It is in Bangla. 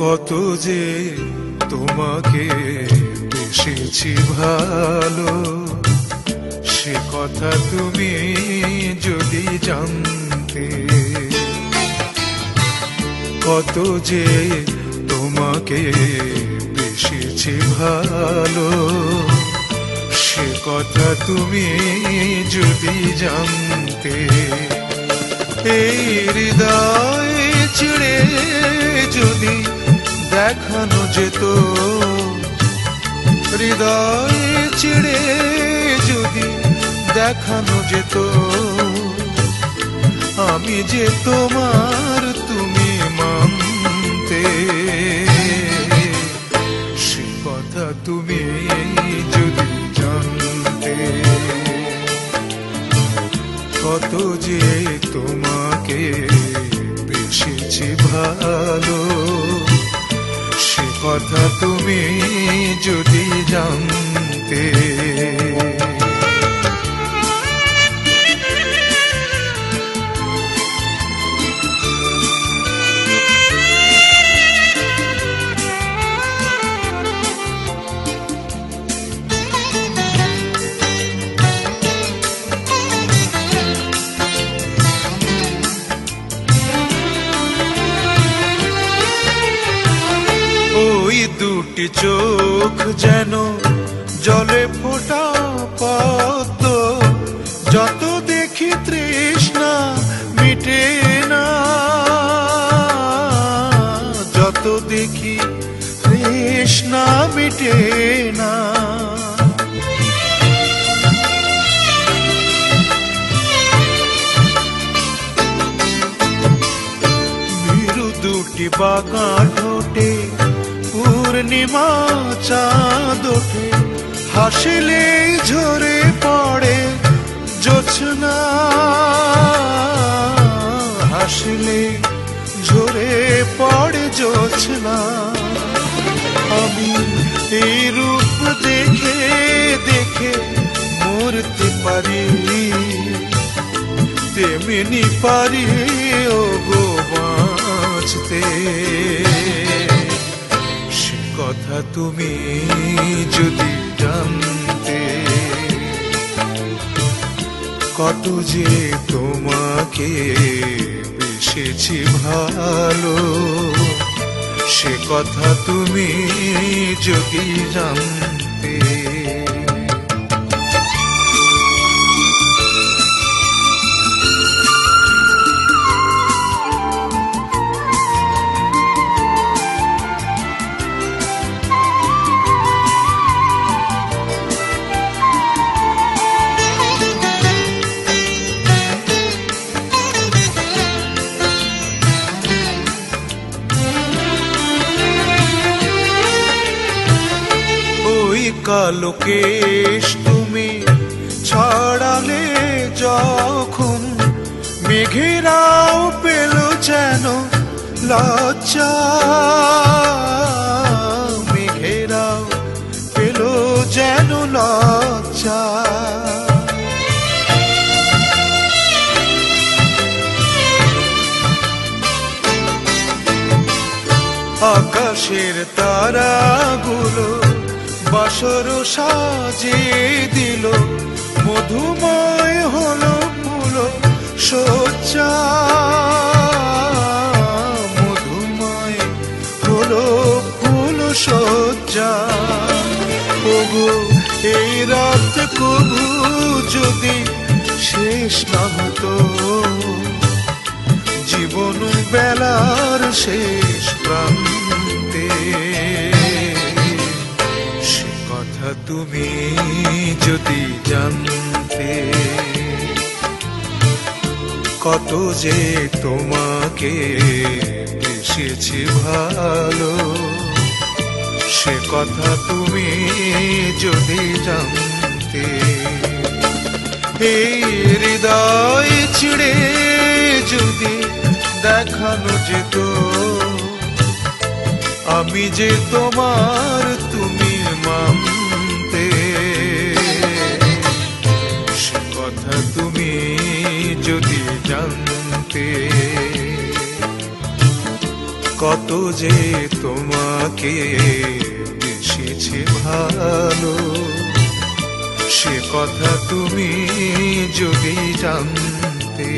কত যে তোমাকে বেসেছি ভালো, সে কথা তুমি যদি জানতে। কত যে তোমাকে বেসেছি ভালো, সে কথা তুমি যদি জানতে। এই হৃদয় ছিঁড়ে যদি দেখানো যেত, হৃদয় ছিঁড়ে যদি দেখানো যেত, আমি যে তোমার তুমি মানতে। সে কথা তুমি যদি জানতে। কত যে তোমাকে বেসেছি ভালো, সে কথা তুমি যদি জানতে। ওই দুটি চোখ যেন জলে ফোটা পদ্ম, যত দেখি তৃষ্ণা মিটে না, যত দেখি তৃষ্ণা মিটে না। ভীরু দুটি বাঁকা ঠোঁটে পূর্ণিমা চাঁদ ওঠে, হাসিলে ঝরে পড়ে জোছনা, হাসিলে ঝরে পড়ে জোছনা। আমি এই রূপ দেখে দেখে মরতে পারি, তেমনি পারি ও গো বাঁচতে। কথা তুমি যদি জানতে। কত যে তোমাকে বেসেছি ভালো, সে কথা তুমি যদি জানতে। কালো কেশ তুমি ছড়ালে যখন, মেঘেরাও পেল যেন লজ্জা, মেঘেরাও পেল যেন লজ্জা। আকাশের তারাগুলো বাসর সাজিয়ে দিল, মধুময় হলো ফুল সজ্জা, মধুময় হলো ফুল সজ্জা। ওগো এই রাত কবু যদি শেষ না হতো, জীবন বেলার শেষ প্রান্তে। কথা তুমি যদি জানতে। কত যে তোমাকে বেসেছি ভালো, সে কথা তুমি যদি জানতে। এই হৃদয় ছিঁড়ে যদি দেখানো যেত, আমি যে তোমার তুমি মানতে। সে কথা তুমি যদি জানতে। কত যে তোমাকে বেসেছে ভালো, সে কথা তুমি যদি জানতে।